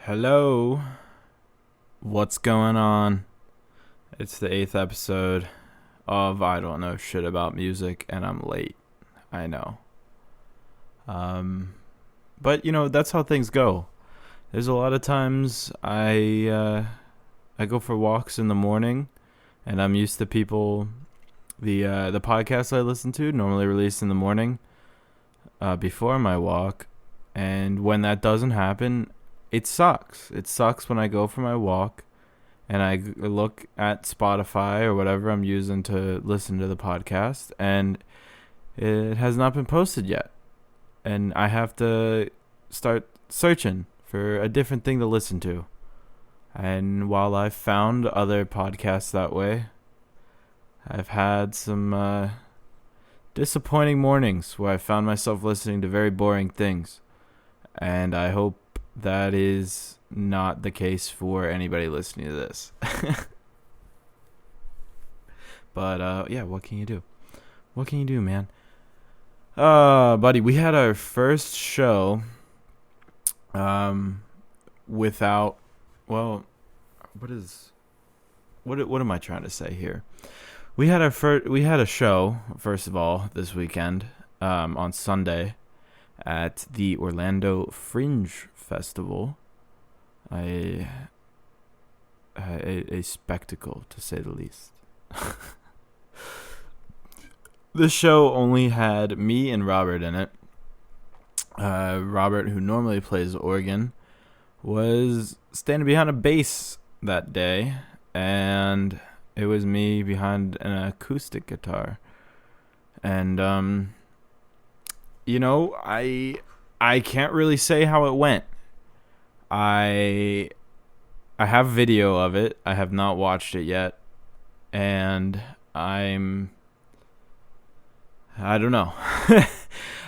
Hello, what's going on? It's the 8th episode of I Don't Know Shit About Music, and I'm late. I know. But that's how things go. There's a lot of times I go for walks in the morning, and I'm used to people. The podcast I listen to normally released in the morning, before my walk, and when that doesn't happen, it sucks. It sucks when I go for my walk and I look at Spotify or whatever I'm using to listen to the podcast, and it has not been posted yet. And I have to start searching for a different thing to listen to. And while I've found other podcasts that way, I've had some disappointing mornings where I found myself listening to very boring things. And I hope that is not the case for anybody listening to this. But yeah, what can you do? What can you do, man? Buddy, we had our first show without, well, what am I trying to say here? We had a show, first of all, this weekend, on Sunday at the Orlando Fringe Festival. A spectacle, to say the least. This show only had me and Robert in it. Robert, who normally plays organ, was standing behind a bass that day, and it was me behind an acoustic guitar. And I can't really say how it went. I have video of it. I have not watched it yet, and I don't know.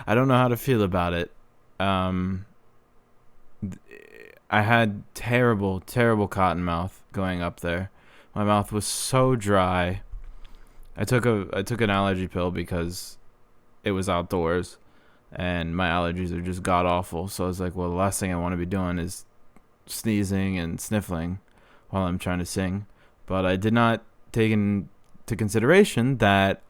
I don't know how to feel about it. I had terrible cotton mouth going up there. My mouth was so dry. I took an allergy pill because it was outdoors, and my allergies are just god awful. So I was like, well, the last thing I want to be doing is sneezing and sniffling while I'm trying to sing. But I did not take into consideration that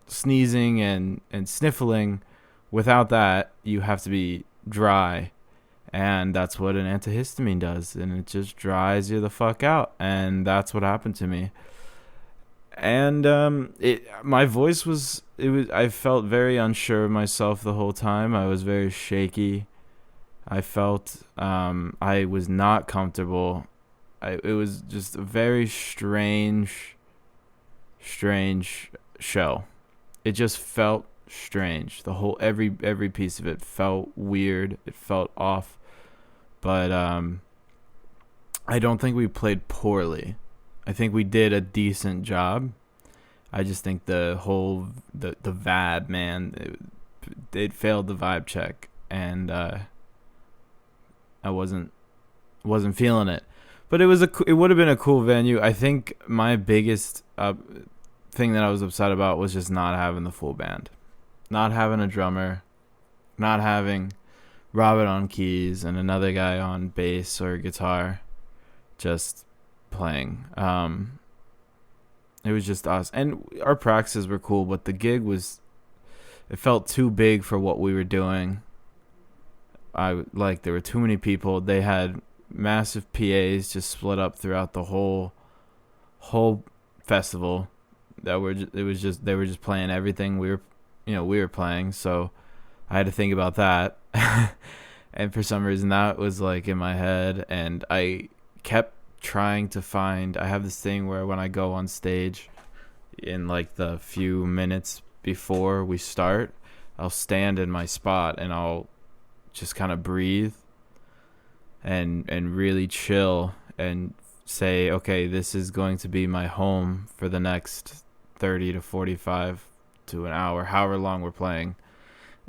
sneezing and sniffling, without that, you have to be dry. And that's what an antihistamine does. And it just dries you the fuck out. And that's what happened to me. And my voice I felt very unsure of myself the whole time. I was very shaky. I felt I was not comfortable. It was just a very strange show. It just felt strange. The whole every piece of it felt weird. It felt off. But I don't think we played poorly. I think we did a decent job. I just think the vibe, man, it failed the vibe check, and I wasn't feeling it. But it would have been a cool venue. I think my biggest thing that I was upset about was just not having the full band, not having a drummer, not having Robert on keys and another guy on bass or guitar, just playing. It was just us, and our practices were cool, but the gig it felt too big for what we were doing. There were too many people. They had massive PAs just split up throughout the whole festival. They were just playing everything we were playing. So I had to think about that, and for some reason that was like in my head, and I kept trying to find. I have this thing where when I go on stage, in like the few minutes before we start, I'll stand in my spot and I'll just kind of breathe and really chill and say, okay, this is going to be my home for the next 30 to 45 to an hour, however long we're playing,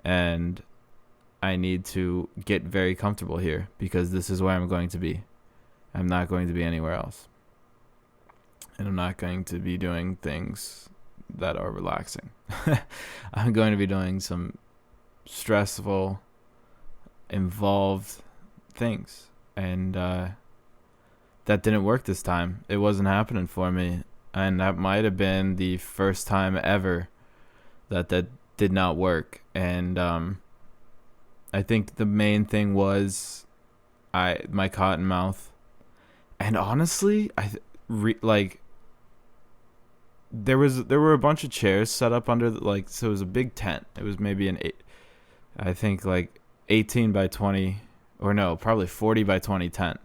and I need to get very comfortable here because this is where I'm going to be. I'm not going to be anywhere else. And I'm not going to be doing things that are relaxing. I'm going to be doing some stressful, involved things. and that didn't work this time. It wasn't happening for me, and that might have been the first time ever that did not work. And I think the main thing was my cotton mouth, and honestly, like there were a bunch of chairs set up under so it was a big tent. It was maybe I think like 18 by 20, or no, probably 40 by 20 tent.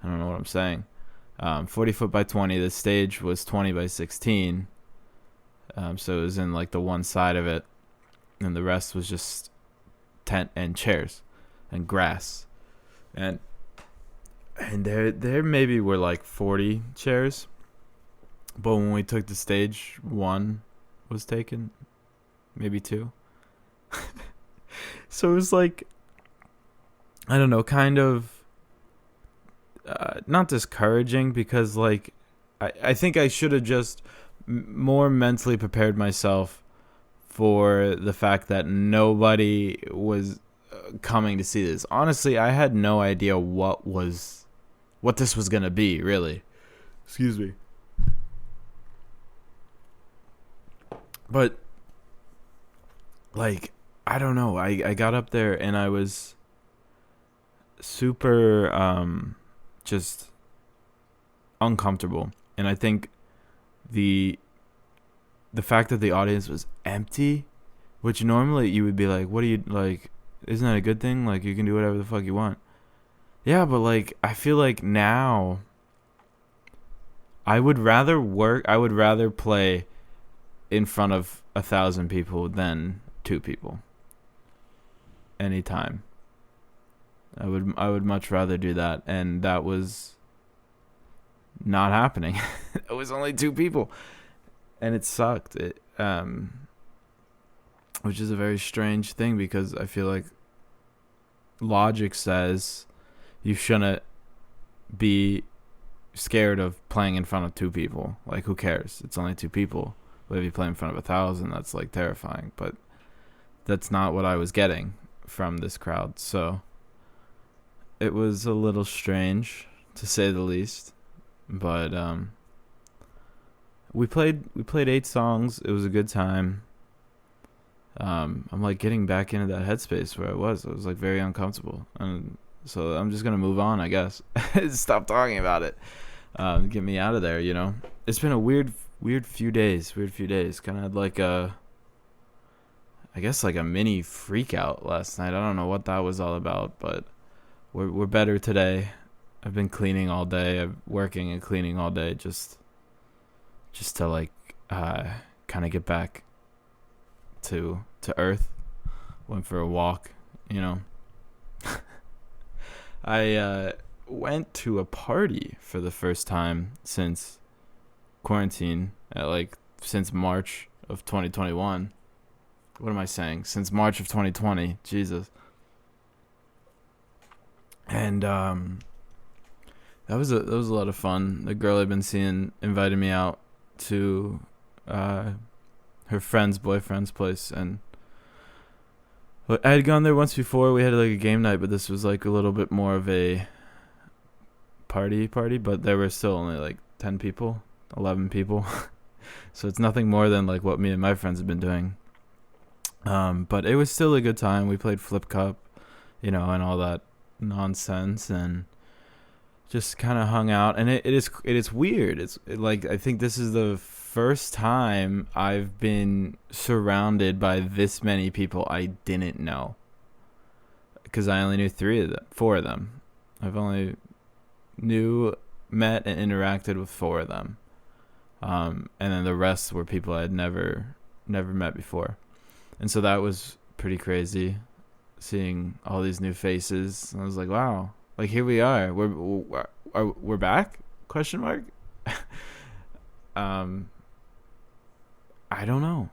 I don't know what I'm saying. 40 foot by 20. The stage was 20 by 16. So it was in like the one side of it, and the rest was just tent and chairs and grass. And there maybe were like 40 chairs. But when we took the stage, one was taken, maybe two. So it was like, I don't know, kind of not discouraging, because like I think I should have just more mentally prepared myself for the fact that nobody was coming to see this. Honestly, I had no idea what this was going to be, really. Excuse me. But, like, I don't know. I got up there and I was super just uncomfortable. And I think the fact that the audience was empty, which normally you would be like, what do you, like, isn't that a good thing? Like, you can do whatever the fuck you want. Yeah, but, like, I feel like now I would rather play in front of 1,000 people than 2 people. Anytime. I would much rather do that, and that was not happening. It was only 2 people, and it sucked. Which is a very strange thing, because I feel like logic says you shouldn't be scared of playing in front of 2 people. Like, who cares? It's only 2 people. But if you play in front of 1,000, that's like terrifying. But that's not what I was getting from this crowd. So it was a little strange, to say the least. But we played 8 songs. It was a good time. I'm like getting back into that headspace where I was like very uncomfortable, and so I'm just gonna move on, I guess. Stop talking about it. Get me out of there, you know. It's been a weird few days. Kind of like I guess like a mini freak out last night. I don't know what that was all about, but we're better today. I've been cleaning all day. I'm working and cleaning all day, just to like kind of get back to earth. Went for a walk, you know. I went to a party for the first time since quarantine, since March of 2021. What am I saying? Since March of 2020. Jesus. And that was a lot of fun. The girl I've been seeing invited me out to her friend's boyfriend's place, and I had gone there once before. We had like a game night, but this was like a little bit more of a party, but there were still only like 10 people, 11 people. So it's nothing more than like what me and my friends have been doing. But it was still a good time. We played Flip Cup, you know, and all that nonsense, and just kind of hung out. And it is weird. I think this is the first time I've been surrounded by this many people I didn't know, because I only knew 4 of them. I've only met and interacted with 4 of them, and then the rest were people I had never met before. And so that was pretty crazy, seeing all these new faces. I was like, wow, like here we are. We're back? Question mark. I don't know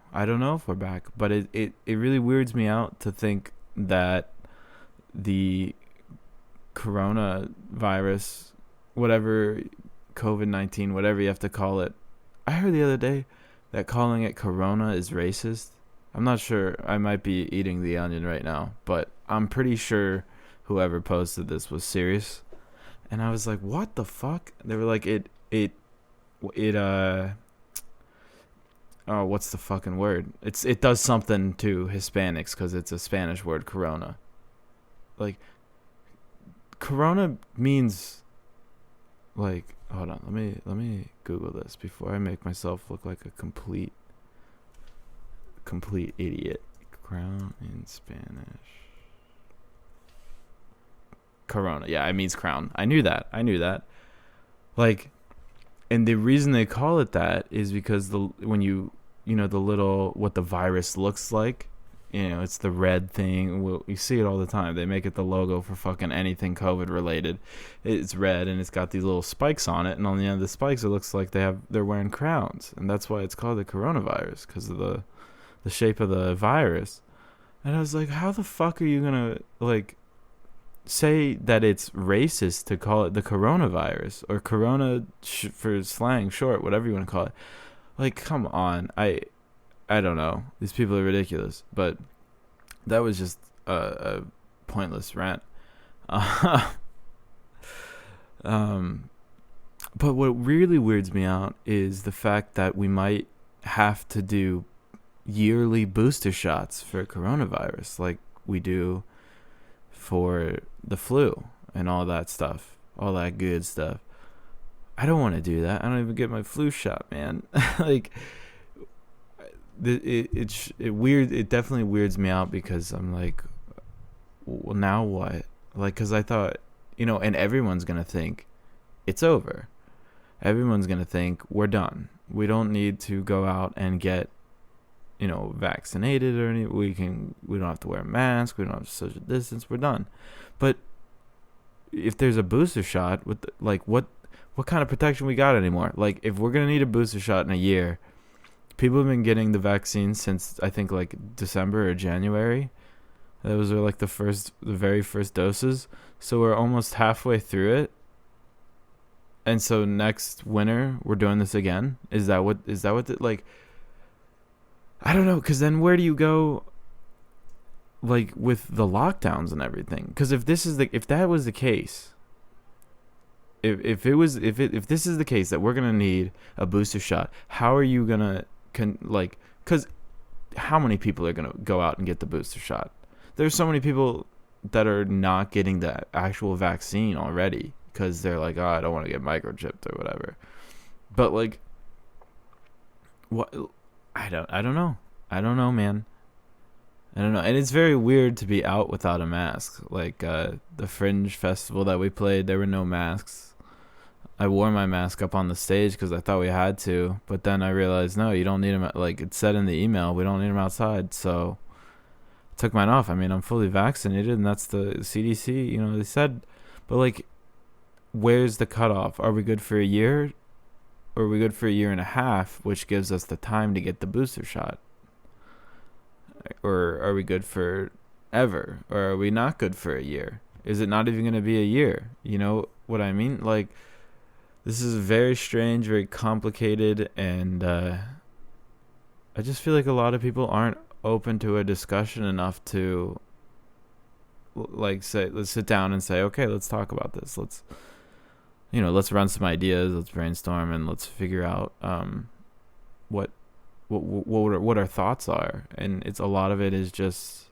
if we're back, but it really weirds me out to think that the coronavirus, whatever, COVID-19, whatever you have to call it. I heard the other day that calling it corona is racist. I'm not sure. I might be eating the onion right now, but I'm pretty sure whoever posted this was serious. And I was like, what the fuck? They were like, oh, what's the fucking word? It does something to Hispanics because it's a Spanish word, corona. Like, corona means, like, hold on, let me Google this before I make myself look like a complete idiot. Crown in Spanish. Corona. Yeah, it means crown. I knew that. Like, and the reason they call it that is because when you know the little what the virus looks like, it's the red thing. You see it all the time. They make it the logo for fucking anything COVID related. It's red and it's got these little spikes on it, and on the end of the spikes it looks like they're wearing crowns, and that's why it's called the coronavirus, because of the shape of the virus. And I was like, how the fuck are you gonna like say that it's racist to call it the coronavirus or corona for slang short, whatever you want to call it? Like, come on. I don't know. These people are ridiculous. But that was just a pointless rant. But what really weirds me out is the fact that we might have to do yearly booster shots for coronavirus like we do for the flu and all that stuff, all that good stuff. I don't want to do that. I don't even get my flu shot, man. Like, it definitely weirds me out because I'm like, well, now what? Like, because I thought, and everyone's gonna think it's over. Everyone's gonna think we're done. We don't need to go out and get vaccinated or anything. We don't have to wear a mask. We don't have to social distance. We're done. But if there's a booster shot, what kind of protection we got anymore? Like, if we're gonna need a booster shot in a year, people have been getting the vaccine since I think like December or January. Those are like the very first doses. So we're almost halfway through it. And so next winter we're doing this again. Is that what like? I don't know, because then where do you go, like, with the lockdowns and everything? Because if that was the case, if this is the case that we're gonna need a booster shot, how are you gonna because how many people are gonna go out and get the booster shot? There's so many people that are not getting the actual vaccine already because they're like, oh, I don't want to get microchipped or whatever. But like, what? I don't know. I don't know, man. I don't know. And it's very weird to be out without a mask. Like, the Fringe festival that we played, there were no masks. I wore my mask up on the stage because I thought we had to. But then I realized, no, you don't need them. Like, it said in the email, we don't need them outside. So I took mine off. I mean, I'm fully vaccinated, and that's the CDC, they said. But, like, where's the cutoff? Are we good for a year? Or are we good for a year and a half, which gives us the time to get the booster shot? Or are we good for ever? Or are we not good for a year? Is it not even going to be a year? You know what I mean? Like, this is very strange, very complicated, and I just feel like a lot of people aren't open to a discussion enough to, like, say, let's sit down and say, okay, let's talk about this. Let's run some ideas, let's brainstorm, and let's figure out what our thoughts are. And a lot of it is just,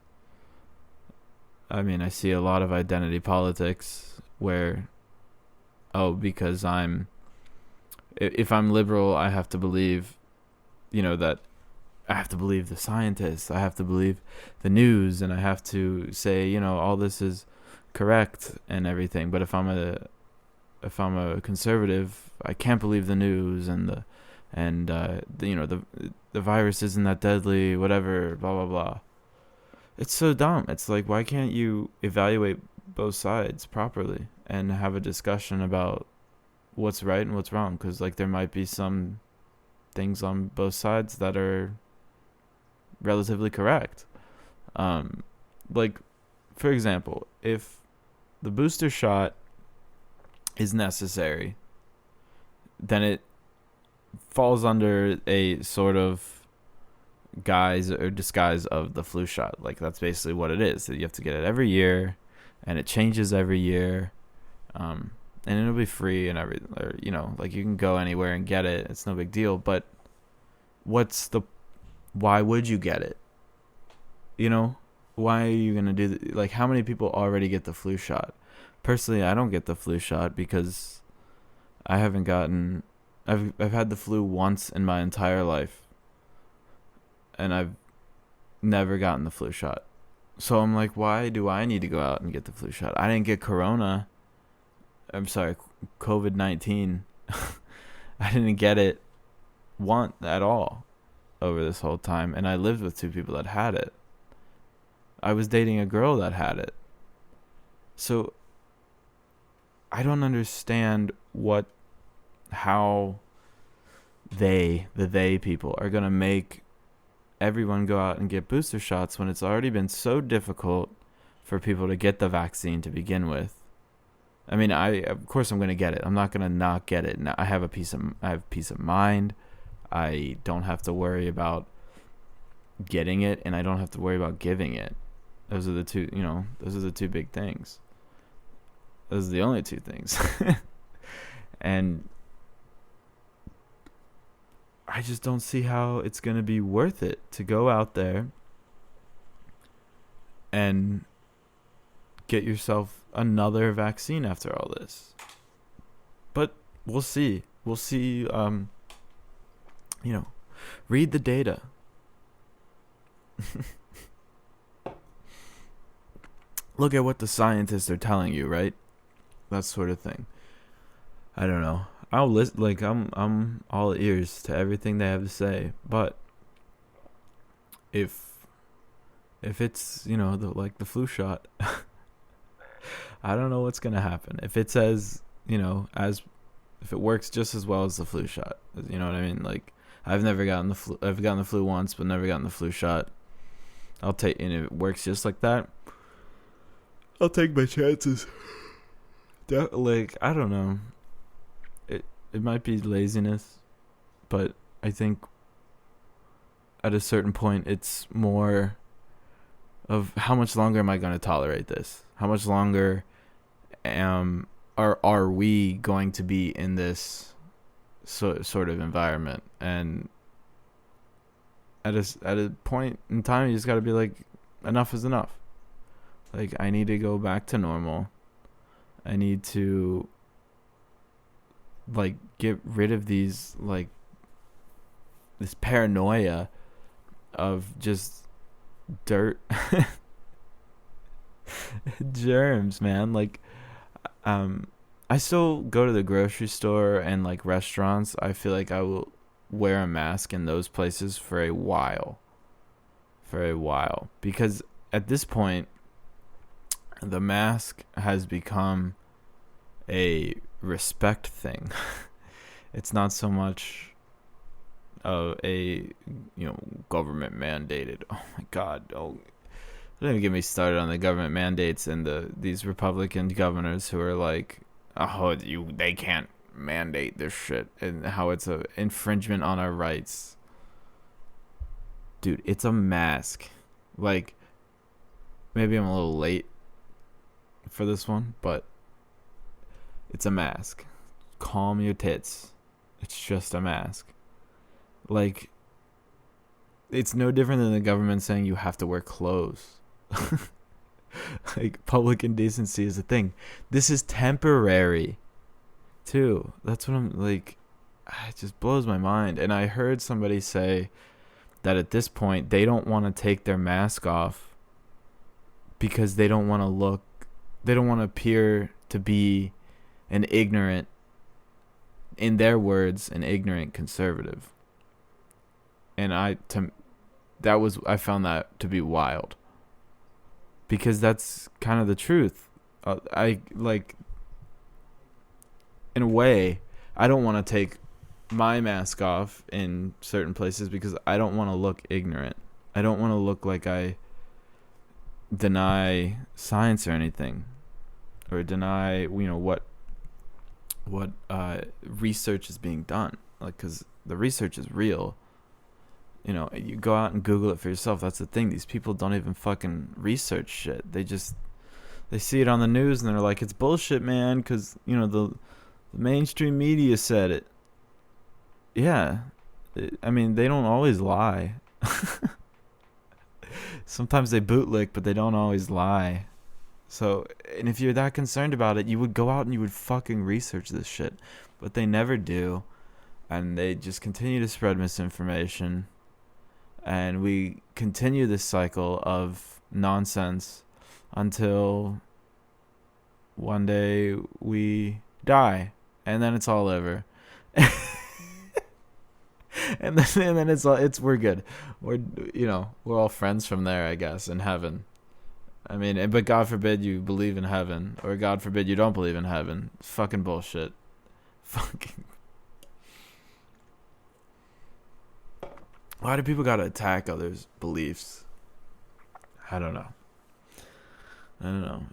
I mean, I see a lot of identity politics where, because if I'm liberal, I have to believe, that I have to believe the scientists, I have to believe the news, and I have to say, all this is correct and everything. But if I'm a conservative, I can't believe the news and the virus isn't that deadly, whatever, blah blah blah. It's so dumb. It's like, why can't you evaluate both sides properly and have a discussion about what's right and what's wrong? Because like, there might be some things on both sides that are relatively correct. Like, for example, if the booster shot is necessary, then it falls under a sort of guise or disguise of the flu shot. Like, that's basically what it is. You have to get it every year, and it changes every year. And and it'll be free and everything, or like you can go anywhere and get it. It's no big deal. But why would you get it? Why are you gonna do like, how many people already get the flu shot? Personally, I don't get the flu shot because I haven't gotten. I've had the flu once in my entire life, and I've never gotten the flu shot. So I'm like, why do I need to go out and get the flu shot? I didn't get corona. I'm sorry, COVID-19. I didn't get it at all over this whole time, and I lived with two people that had it. I was dating a girl that had it. So I don't understand how the people are going to make everyone go out and get booster shots when it's already been so difficult for people to get the vaccine to begin with. I mean, of course I'm going to get it. I'm not going to not get it. Now, I have peace of mind. I don't have to worry about getting it, and I don't have to worry about giving it. Those are the two big things. Those are the only two things. And I just don't see how it's going to be worth it to go out there and get yourself another vaccine after all this. But we'll see. We'll see. Read the data. Look at what the scientists are telling you, right? That sort of thing. I don't know. I'll listen. Like, I'm all ears to everything they have to say. But if it's the flu shot, I don't know what's gonna happen. If it says if it works just as well as the flu shot, you know what I mean? Like, I've never gotten the flu. I've gotten the flu once, but never gotten the flu shot. I'll take, and if it works just like that, I'll take my chances. Like, I don't know. It might be laziness, but I think at a certain point it's more of how much longer am I going to tolerate this? How much longer are we going to be in this sort of environment? And at a point in time, you just got to be like, enough is enough. Like, I need to go back to normal. I need to get rid of these this paranoia of just dirt, germs, man. I still go to the grocery store and restaurants. I feel like I will wear a mask in those places for a while, because at this point the mask has become a respect thing. It's not so much a government mandated. Oh my God! Don't even get me started on the government mandates and these Republican governors who are like, oh, they can't mandate this shit, and how it's a infringement on our rights. Dude, it's a mask. Maybe I'm a little late for this one, but it's a mask. Calm your tits. It's just a mask. It's no different than the government saying you have to wear clothes. Public indecency is a thing. This is temporary, too. That's what I'm it just blows my mind. And I heard somebody say that at this point they don't want to take their mask off because they don't want to appear to be an ignorant, in their words, an ignorant conservative. And I found that to be wild, because that's kind of the truth. In a way, I don't want to take my mask off in certain places because I don't want to look ignorant. I don't want to look like I deny science or anything, or deny what research is being done. Because the research is real. You go out and Google it for yourself. That's the thing. These people don't even fucking research shit. They just they see it on the news and they're like, it's bullshit, man, because the mainstream media said it. Yeah, I mean, they don't always lie. Sometimes they bootlick, but they don't always lie. So, and if you're that concerned about it, you would go out and you would fucking research this shit. But they never do. And they just continue to spread misinformation. And we continue this cycle of nonsense until one day we die. And then it's all over. and then we're good. We're all friends from there, I guess, in heaven. I mean, but God forbid you believe in heaven, or God forbid you don't believe in heaven. It's fucking bullshit. Fucking. Why do people gotta attack others' beliefs? I don't know.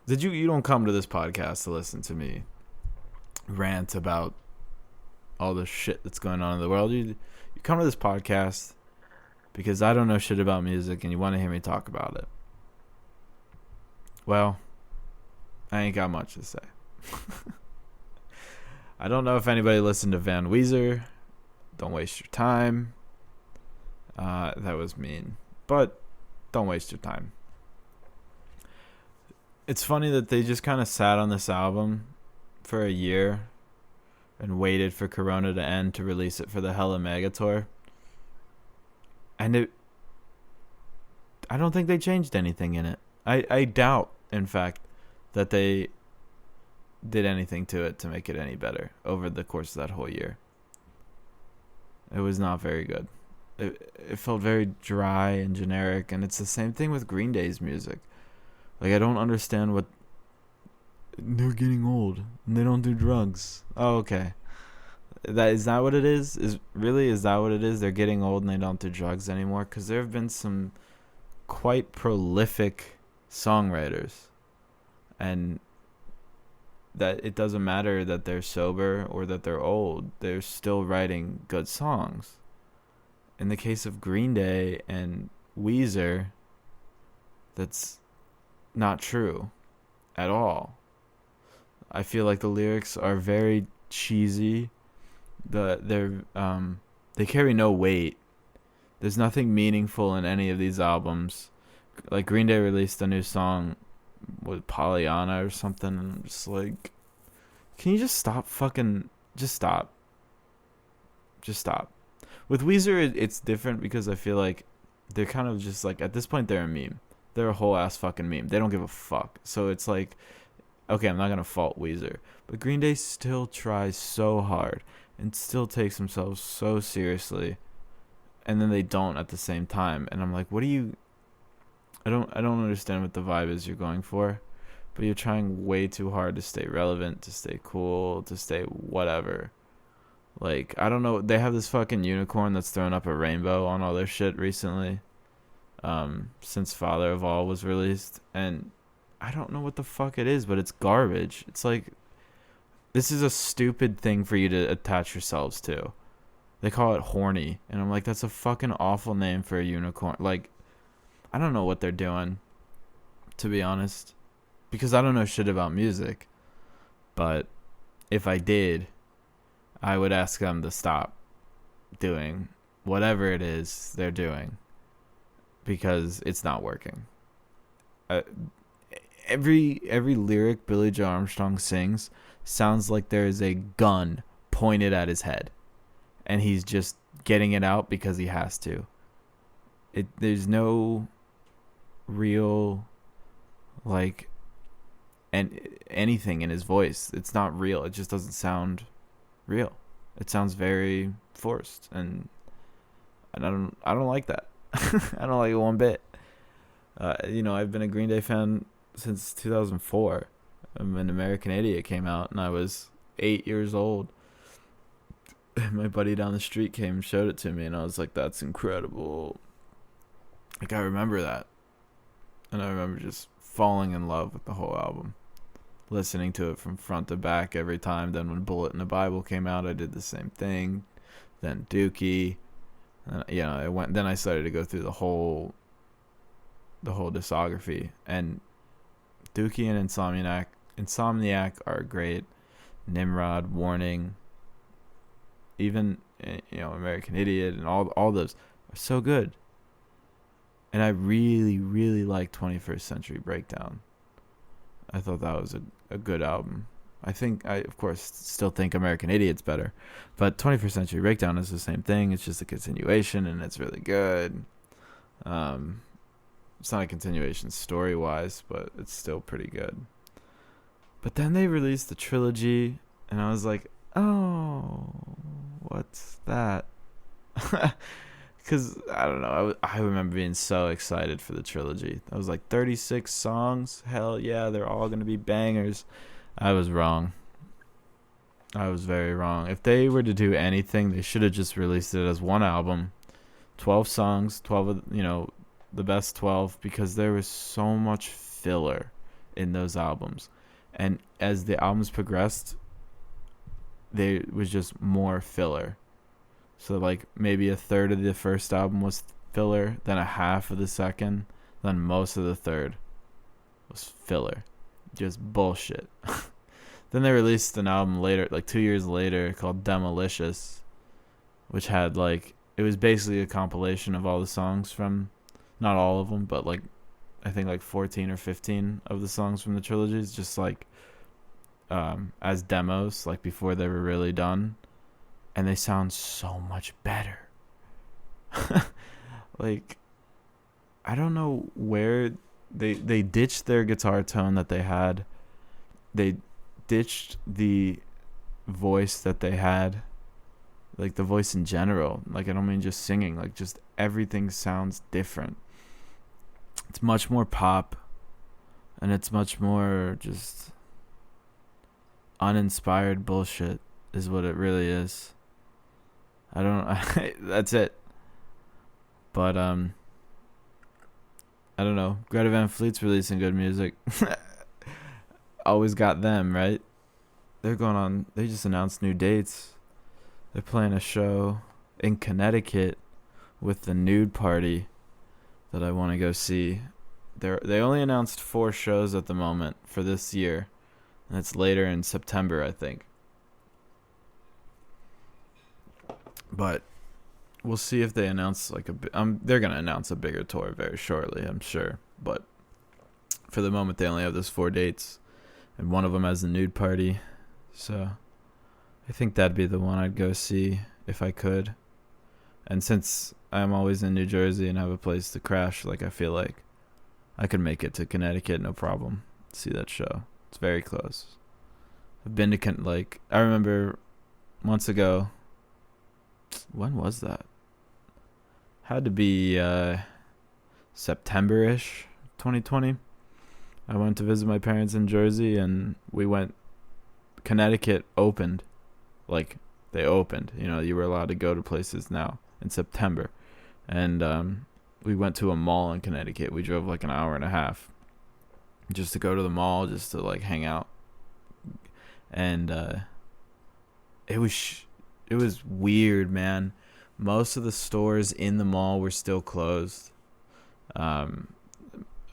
You don't come to this podcast to listen to me rant about all the shit that's going on in the world. You come to this podcast because I don't know shit about music and you want to hear me talk about it. Well, I ain't got much to say. I don't know if anybody listened to Van Weezer. Don't waste your time. That was mean. But don't waste your time. It's funny that they just kind of sat on this album for a year and waited for Corona to end to release it for the Hella Mega Tour. And I don't think they changed anything in it. I doubt, in fact, that they did anything to it to make it any better over the course of that whole year. It was not very good. It felt very dry and generic, and it's the same thing with Green Day's music. Like, I don't understand what... They're getting old, and they don't do drugs. Oh, okay. Is that what it is? Is that what it is? They're getting old and they don't do drugs anymore? Because there have been some quite prolific songwriters, and that it doesn't matter that they're sober or that they're old. They're still writing good songs. In the case of Green Day and Weezer, that's not true at all. I feel like the lyrics are very cheesy. They carry no weight. There's nothing meaningful in any of these albums. Like, Green Day released a new song with Pollyanna or something, and I'm just like, can you just stop fucking... Just stop. With Weezer, it's different because I feel like they're kind of just like, at this point, they're a meme. They're a whole ass fucking meme. They don't give a fuck. So it's like, okay, I'm not going to fault Weezer. But Green Day still tries so hard and still takes themselves so seriously. And then they don't at the same time. And I'm like, what are you... I don't understand what the vibe is you're going for. But you're trying way too hard to stay relevant, to stay cool, to stay whatever. Like, I don't know. They have this fucking unicorn that's thrown up a rainbow on all their shit recently. Since Father of All was released. And I don't know what the fuck it is, but it's garbage. It's like, this is a stupid thing for you to attach yourselves to. They call it horny. And I'm like, that's a fucking awful name for a unicorn. Like, I don't know what they're doing, to be honest. Because I don't know shit about music. But if I did, I would ask them to stop doing whatever it is they're doing. Because it's not working. Every lyric Billy Joe Armstrong sings sounds like there is a gun pointed at his head. And he's just getting it out because he has to. There's no real, like, anything in his voice. It's not real. It just doesn't sound real. It sounds very forced, and I don't like that. I don't like it one bit. I've been a Green Day fan since 2004. When American Idiot came out, and I was 8 years old. And my buddy down the street came and showed it to me, and I was like, that's incredible. Like, I remember that. And I remember just falling in love with the whole album. Listening to it from front to back every time. Then when Bullet in the Bible came out, I did the same thing. Then Dookie. Then I started to go through the whole discography. And Dookie and Insomniac are great. Nimrod, Warning, even American Idiot, and all those are so good. And I really, really like 21st Century Breakdown. I thought that was a good album. I of course still think American Idiot's better, but 21st Century Breakdown is the same thing. It's just a continuation, and it's really good. It's not a continuation story wise, but it's still pretty good. But then they released the trilogy, and I was like, oh, what's that? Because, I don't know, I remember being so excited for the trilogy. I was like, 36 songs? Hell yeah, they're all going to be bangers. I was wrong. I was very wrong. If they were to do anything, they should have just released it as one album. 12 songs, 12 of, the best 12, because there was so much filler in those albums. And as the albums progressed, there was just more filler. So like maybe a third of the first album was filler, then a half of the second, then most of the third was filler. Just bullshit. Then they released an album later, like 2 years later, called Demolicious, which had it was basically a compilation of all the songs from, not all of them, but I think 14 or 15 of the songs from the trilogies, just as demos, before they were really done. And they sound so much better. I don't know where they ditched their guitar tone that they had. They ditched the voice that they had. The voice in general. I don't mean just singing. Just everything sounds different. It's much more pop. And it's much more just uninspired bullshit is what it really is. I don't that's it. But I don't know. Greta Van Fleet's releasing good music. Always got them, right? They just announced new dates. They're playing a show in Connecticut with the Nude Party that I want to go see. They only announced 4 shows at the moment for this year, and it's later in September, I think. But we'll see if they announce they're gonna announce a bigger tour very shortly, I'm sure. But for the moment, they only have those 4 dates, and one of them has the Nude Party. So I think that'd be the one I'd go see if I could. And since I'm always in New Jersey and have a place to crash, I feel like I could make it to Connecticut no problem. See that show. It's very close. I've been to I remember months ago. When was that? Had to be September-ish, 2020. I went to visit my parents in Jersey, and we went. Connecticut opened. They opened. You were allowed to go to places now in September. And we went to a mall in Connecticut. We drove an hour and a half just to go to the mall, just to hang out. And it was weird, man. Most of the stores in the mall were still closed.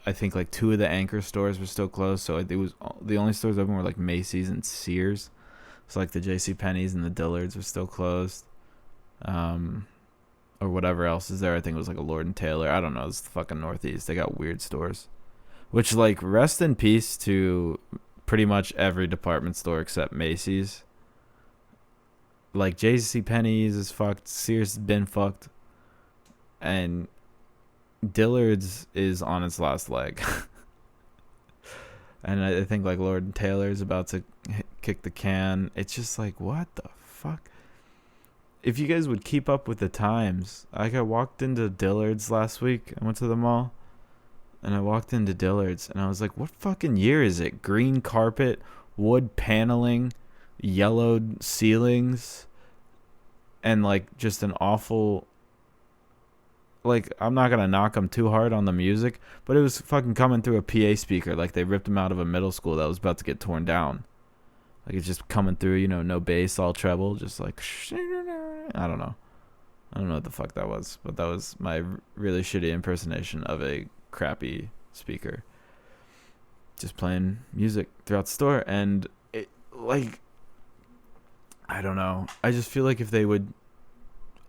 I think 2 of the anchor stores were still closed. So it was the only stores open were Macy's and Sears. So the JCPenney's and the Dillard's were still closed. Or whatever else is there. I think it was a Lord and Taylor. I don't know. It's the fucking Northeast. They got weird stores. Which rest in peace to pretty much every department store except Macy's. JCPenney's is fucked. Sears has been fucked. And Dillard's is on its last leg. And I think Lord and Taylor is about to kick the can. It's just what the fuck? If you guys would keep up with the times. I walked into Dillard's last week. I went to the mall. And I walked into Dillard's. And I was like, what fucking year is it? Green carpet, wood paneling, yellowed ceilings, and just an awful. I'm not gonna knock them too hard on the music, but it was fucking coming through a PA speaker. They ripped them out of a middle school that was about to get torn down. It's just coming through, no bass, all treble, just I don't know what the fuck that was, but that was my really shitty impersonation of a crappy speaker. just playing music throughout the store. And it, like, I don't know. I just feel like if they would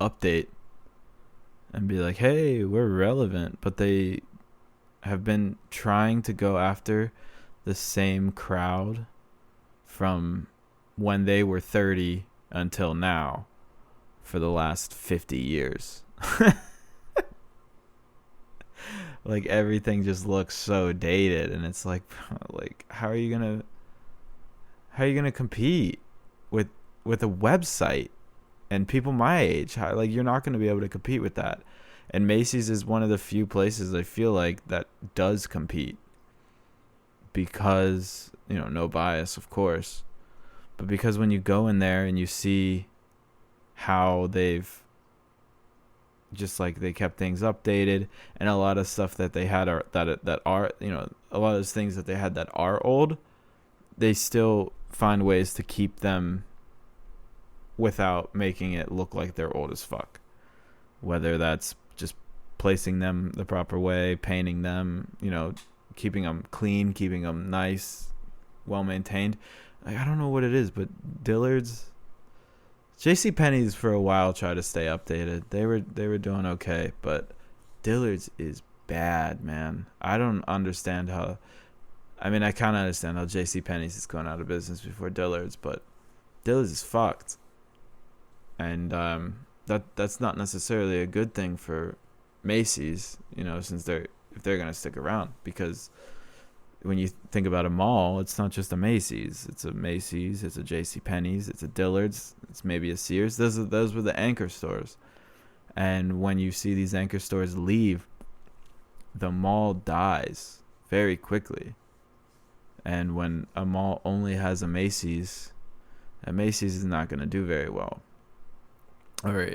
update and be like, hey, we're relevant, but they have been trying to go after the same crowd from when they were 30 until now for the last 50 years. Like, everything just looks so dated, and it's like how are you gonna compete with a website and people my age? Like, you're not gonna be able to compete with that. And Macy's is one of the few places I feel like that does compete, because, no bias, of course, but because when you go in there and you see how they've just, like, they kept things updated, and a lot of stuff that they had are that are a lot of those things that they had that are old, they still find ways to keep them without making it look like they're old as fuck. Whether that's just placing them the proper way, painting them, keeping them clean, keeping them nice, well maintained. Like, I don't know what it is, but Dillard's, JCPenney's for a while tried to stay updated. They were doing okay, but Dillard's is bad, man. I don't understand how. I mean, I kind of understand how JCPenney's is going out of business before Dillard's, but Dillard's is fucked, and that's not necessarily a good thing for Macy's, since if they're gonna stick around, because when you think about a mall, it's not just a Macy's. It's a Macy's, it's a JCPenney's, it's a Dillard's, it's maybe a Sears. Those were the anchor stores. And when you see these anchor stores leave, the mall dies very quickly. And when a mall only has a Macy's is not going to do very well. Or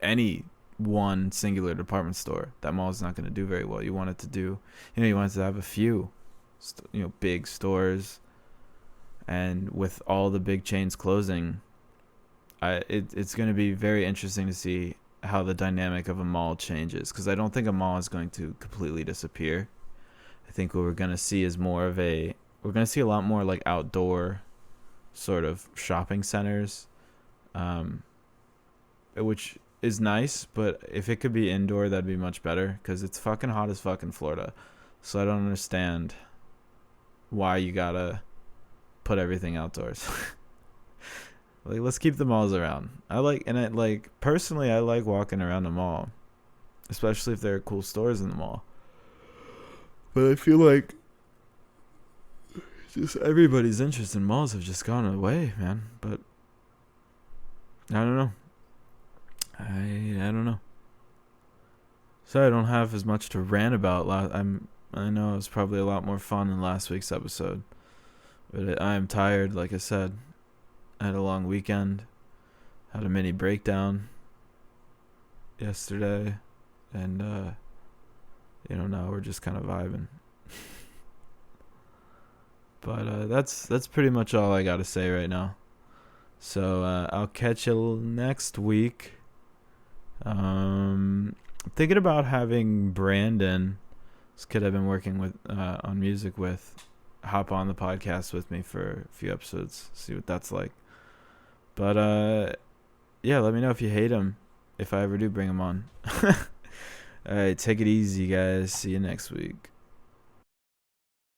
any one singular department store, that mall is not going to do very well. You want it to do, you want it to have a few big stores, and with all the big chains closing, it's going to be very interesting to see how the dynamic of a mall changes, because I don't think a mall is going to completely disappear. I think what we're going to see is we're going to see a lot more like outdoor sort of shopping centers, which is nice, but if it could be indoor, that'd be much better, because it's fucking hot as fuck in Florida. So I don't understand why you gotta put everything outdoors. Like, let's keep the malls around. Personally, I like walking around the mall, especially if there are cool stores in the mall. But I feel like just everybody's interest in malls have just gone away, man. But I don't know. I don't know. So I don't have as much to rant about. I know it was probably a lot more fun than last week's episode, but I am tired. Like I said, I had a long weekend, had a mini breakdown yesterday, and now we're just kind of vibing. But that's pretty much all I got to say right now. So I'll catch you next week. I'm thinking about having Brandon, this kid I've been working with on music with, hop on the podcast with me for a few episodes, see what that's like. But yeah, let me know if you hate him, if I ever do bring him on. All right, take it easy, guys. See you next week.